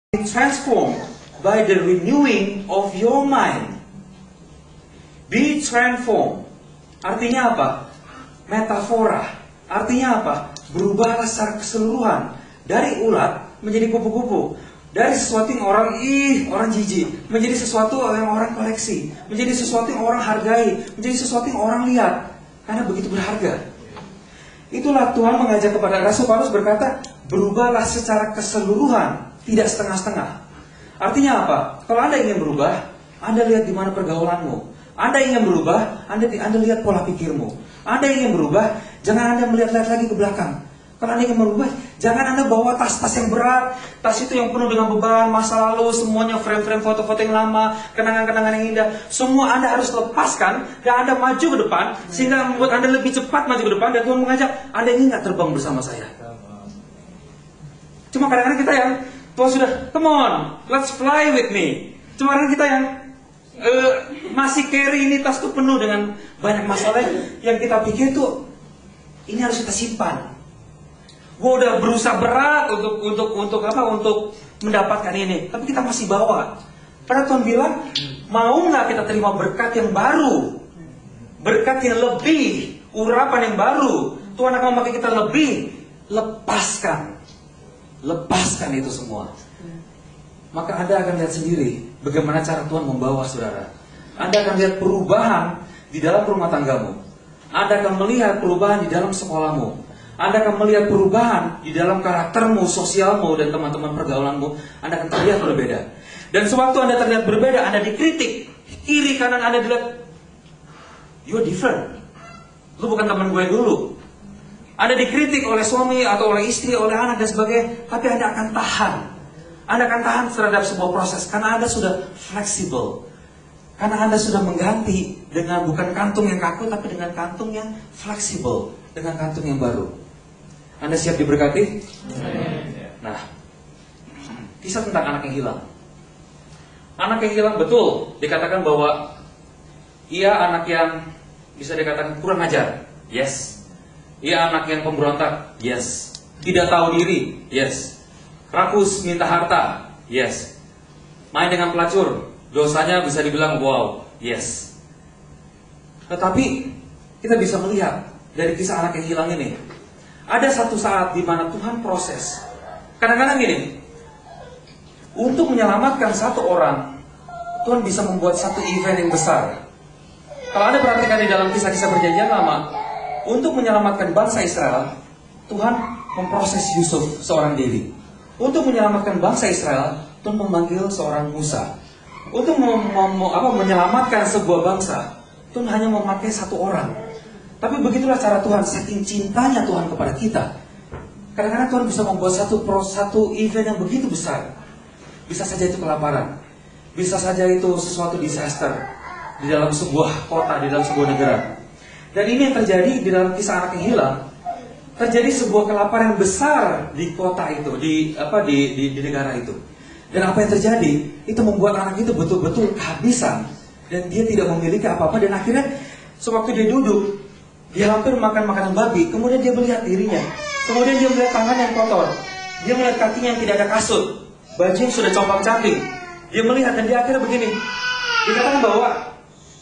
Be transformed by the renewing of your mind. Be transformed. Artinya apa? Metafora. Artinya apa? Berubahlah secara keseluruhan. Dari ulat menjadi kupu-kupu. Dari sesuatu yang orang jijik, menjadi sesuatu yang orang koleksi, menjadi sesuatu yang orang hargai, menjadi sesuatu yang orang lihat. Karena begitu berharga. Itulah Tuhan mengajak kepada Rasul Paulus berkata, berubahlah secara keseluruhan, tidak setengah-setengah. Artinya apa? Kalau Anda ingin berubah, Anda lihat di mana pergaulanmu. Anda ingin berubah, Anda lihat pola pikirmu. Anda ingin berubah, jangan Anda melihat-lihat lagi ke belakang. Kalau Anda ingin berubah, jangan Anda bawa tas-tas yang berat, tas itu yang penuh dengan beban, masa lalu, semuanya frame-frame foto-foto yang lama, kenangan-kenangan yang indah. Semua Anda harus lepaskan, dan Anda maju ke depan, sehingga membuat Anda lebih cepat maju ke depan, dan Tuhan mengajak, Anda ingin nggak terbang bersama saya? Cuma kadang-kadang kita yang, Tuhan sudah, come on, let's fly with me. Cuma kadang-kadang kita yang, masih carry ini tas itu penuh dengan banyak masalah yang kita pikir tuh, ini harus kita simpan. Gue udah berusaha berat untuk mendapatkan ini, tapi kita masih bawa. Padahal Tuhan bilang, mau nggak kita terima berkat yang baru, berkat yang lebih, urapan yang baru. Tuhan akan memakai kita lebih. Lepaskan itu semua. Maka Anda akan lihat sendiri bagaimana cara Tuhan membawa saudara. Anda akan lihat perubahan di dalam rumah tanggamu. Anda akan melihat perubahan di dalam sekolahmu. Anda akan melihat perubahan di dalam karaktermu, sosialmu, dan teman-teman pergaulanmu. Anda akan terlihat berbeda. Dan sewaktu Anda terlihat berbeda, Anda dikritik. Kiri kanan Anda dilihat, you're different. Lu bukan teman gue dulu. Anda dikritik oleh suami atau oleh istri, oleh anak dan sebagainya. Tapi Anda akan tahan. Anda akan tahan terhadap sebuah proses. Karena Anda sudah fleksibel. Karena Anda sudah mengganti dengan bukan kantung yang kaku, tapi dengan kantung yang fleksibel. Dengan kantung yang baru. Anda siap diberkati? Nah, kisah tentang anak yang hilang. Anak yang hilang betul dikatakan bahwa ia anak yang bisa dikatakan kurang ajar. Yes. Ia anak yang pemberontak. Yes. Tidak tahu diri. Yes. Rakus minta harta. Yes. Main dengan pelacur. Dosanya bisa dibilang wow. Yes. Tetapi kita bisa melihat dari kisah anak yang hilang ini, ada satu saat di mana Tuhan proses. Kadang-kadang gini, untuk menyelamatkan satu orang, Tuhan bisa membuat satu event yang besar. Kalau Anda perhatikan di dalam kisah-kisah perjanjian lama, untuk menyelamatkan bangsa Israel, Tuhan memproses Yusuf, seorang diri. Untuk menyelamatkan bangsa Israel, Tuhan memanggil seorang Musa. Untuk menyelamatkan sebuah bangsa, Tuhan hanya memakai satu orang. Tapi begitulah cara Tuhan, saking cintanya Tuhan kepada kita. Kadang-kadang Tuhan bisa membuat satu event yang begitu besar. Bisa saja itu kelaparan. Bisa saja itu sesuatu disaster di dalam sebuah kota, di dalam sebuah negara. Dan ini yang terjadi di dalam kisah anak yang hilang. Terjadi sebuah kelaparan besar di kota itu, di negara itu. Dan apa yang terjadi? Itu membuat anak itu betul-betul kehabisan. Dan dia tidak memiliki apa-apa. Dan akhirnya sewaktu dia duduk, dia hampir makan makanan babi. Kemudian dia melihat dirinya. Kemudian dia melihat tangan yang kotor. Dia melihat kakinya yang tidak ada kasut. Baju yang sudah compang-camping. Dia melihat dan dia akhirnya begini. Dikatakan bahwa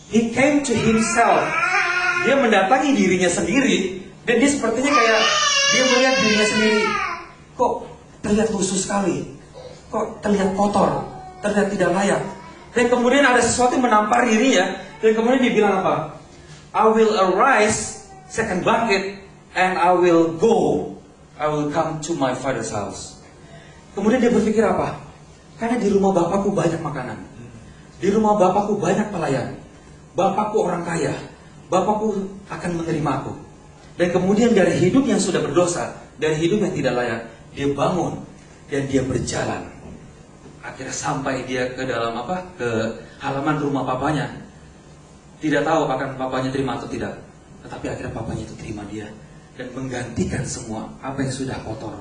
he came to himself. Dia mendatangi dirinya sendiri. Dan dia sepertinya kayak dia melihat dirinya sendiri. Kok terlihat lusuh sekali. Kok terlihat kotor. Terlihat tidak layak. Dan kemudian ada sesuatu yang menampar dirinya. Dan kemudian dia bilang apa? I will arise, second bangkit, and I will go. I will come to my father's house. Kemudian dia berpikir apa? Karena di rumah bapakku banyak makanan. Di rumah bapakku banyak pelayan. Bapakku orang kaya. Bapakku akan menerima aku. Dan kemudian dari hidup yang sudah berdosa, dari hidup yang tidak layak, dia bangun dan dia berjalan. Akhirnya sampai dia ke dalam ke halaman rumah papanya. Tidak tahu akan papanya terima atau tidak. Tetapi akhirnya papanya itu terima dia. Dan menggantikan semua apa yang sudah kotor,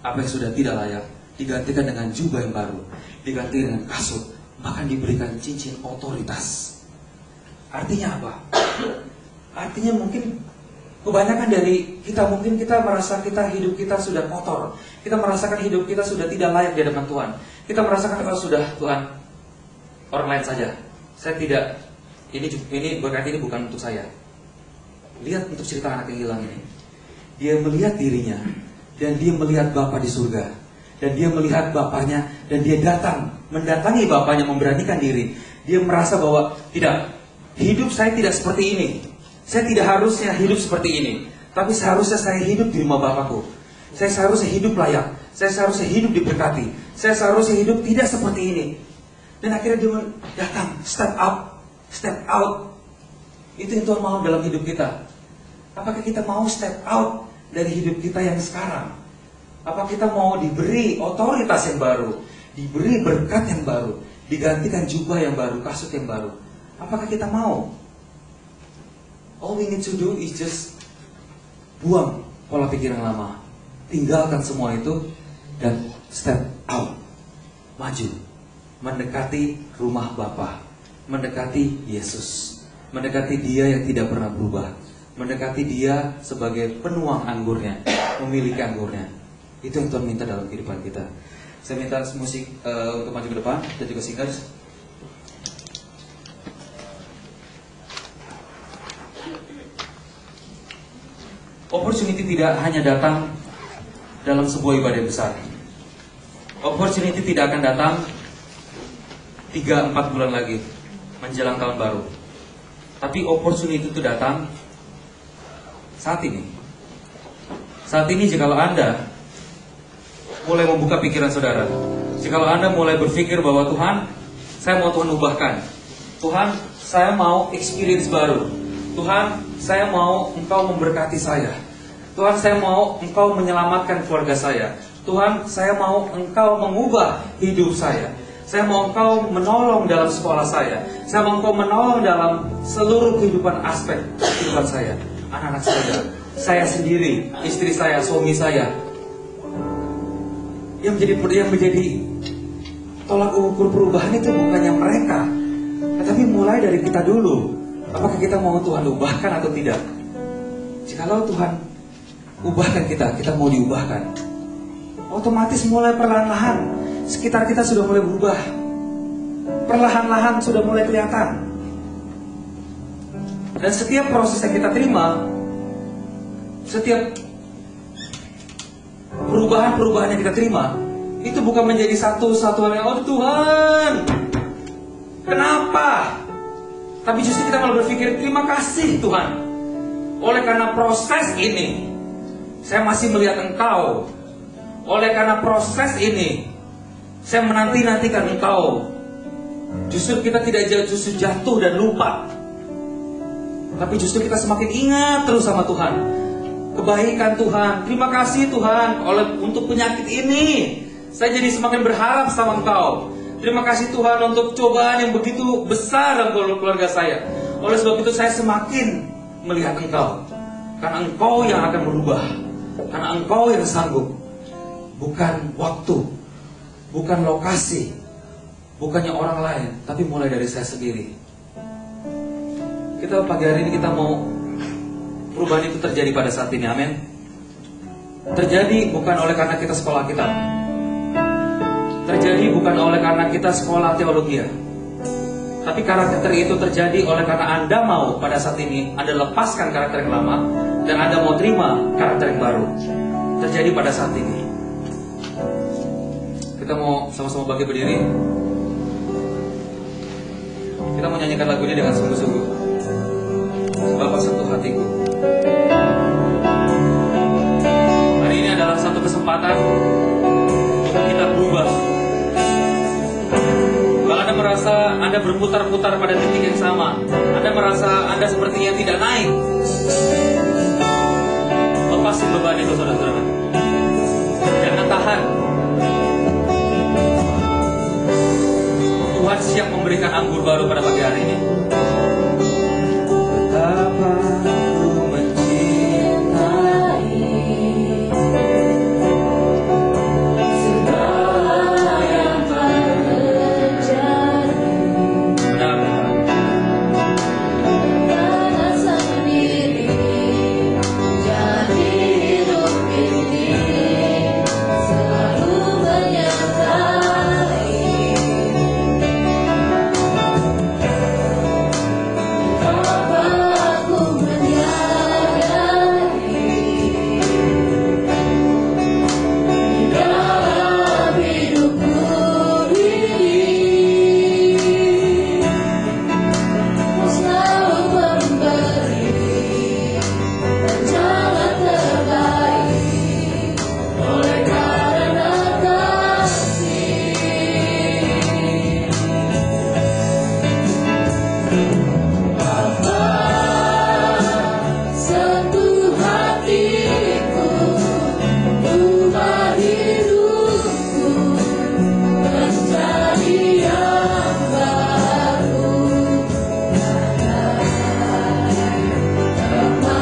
apa yang sudah tidak layak. Digantikan dengan jubah yang baru. Digantikan dengan kasut. Bahkan diberikan cincin otoritas. Artinya apa? Artinya mungkin kebanyakan dari kita, mungkin kita merasa hidup kita sudah kotor. Kita merasakan hidup kita sudah tidak layak di hadapan Tuhan. Kita merasakan kalau sudah Tuhan, orang lain saja. Saya tidak, ini berarti ini bukan untuk saya. Lihat untuk cerita anak yang hilang ini. Dia melihat dirinya, dan dia melihat Bapa di surga, dan dia melihat Bapaknya, dan dia mendatangi Bapaknya, memberanikan diri. Dia merasa bahwa tidak, hidup saya tidak seperti ini. Saya tidak harusnya hidup seperti ini, tapi seharusnya saya hidup di rumah Bapakku. Saya seharusnya hidup layak. Saya seharusnya hidup diberkati. Saya seharusnya hidup tidak seperti ini. Dan akhirnya dia datang, step out. Itu yang Tuhan mau dalam hidup kita. Apakah kita mau step out dari hidup kita yang sekarang? Apa kita mau diberi otoritas yang baru, diberi berkat yang baru, digantikan jubah yang baru, kasut yang baru? Apakah kita mau? All we need to do is just buang pola pikir yang lama, tinggalkan semua itu, dan step out, maju, mendekati rumah Bapa, mendekati Yesus, mendekati Dia yang tidak pernah berubah, mendekati Dia sebagai penuang anggurnya, memiliki anggurnya. Itu yang Tuhan minta dalam kehidupan kita. Saya minta musik untuk maju ke depan dan juga singers. Opportunity tidak hanya datang dalam sebuah ibadah besar. Opportunity tidak akan datang 3-4 bulan lagi menjelang tahun baru. Tapi opportunity itu datang saat ini. Saat ini jikalau Anda mulai membuka pikiran saudara, jikalau Anda mulai berpikir bahwa Tuhan, saya mau Tuhan ubahkan. Tuhan, saya mau experience baru. Tuhan, saya mau Engkau memberkati saya. Tuhan, saya mau Engkau menyelamatkan keluarga saya. Tuhan, saya mau Engkau mengubah hidup saya. Saya mau Engkau menolong dalam sekolah saya. Saya mau Engkau menolong dalam seluruh kehidupan aspek kehidupan saya. Anak-anak saya sendiri, istri saya, suami saya. Yang menjadi tolak ukur perubahan itu bukannya mereka, tetapi mulai dari kita dulu. Apakah kita mau Tuhan ubahkan atau tidak? Jikalau Tuhan ubahkan kita mau diubahkan, otomatis mulai perlahan-lahan sekitar kita sudah mulai berubah. Perlahan-lahan sudah mulai kelihatan. Dan setiap proses yang kita terima, setiap perubahan yang kita terima, itu bukan menjadi satu hal yang, oh Tuhan, kenapa? Tapi justru kita malah berpikir, terima kasih Tuhan. Oleh karena proses ini, saya masih melihat Engkau. Oleh karena proses ini, saya menanti-nantikan Engkau. Justru kita tidak justru jatuh dan lupa, tapi justru kita semakin ingat terus sama Tuhan. Kebaikan Tuhan, terima kasih Tuhan untuk penyakit ini. Saya jadi semakin berharap sama Engkau. Terima kasih Tuhan untuk cobaan yang begitu besar dalam keluarga saya. Oleh sebab itu saya semakin melihat Engkau. Karena Engkau yang akan merubah. Karena Engkau yang sanggup. Bukan waktu, bukan lokasi, bukannya orang lain, tapi mulai dari saya sendiri. Kita pagi hari ini kita mau perubahan itu terjadi pada saat ini, amin. Terjadi bukan oleh karena kita sekolah kitab. Terjadi bukan oleh karena kita sekolah teologi, tapi karakter itu terjadi oleh karena Anda mau pada saat ini Anda lepaskan karakter yang lama dan Anda mau terima karakter yang baru. Terjadi pada saat ini. Kita mau sama-sama bangkit berdiri. Kita mau nyanyikan lagu ini dengan sungguh-sungguh. Bapa sentuh hatiku. Hari ini adalah satu kesempatan untuk kita berubah. Kalau Anda merasa Anda berputar-putar pada titik yang sama, Anda merasa Anda sepertinya tidak naik, lepasin beban itu saudara-saudara. Jangan tahan. Tuhan siap memberikan anggur baru pada pagi hari ini.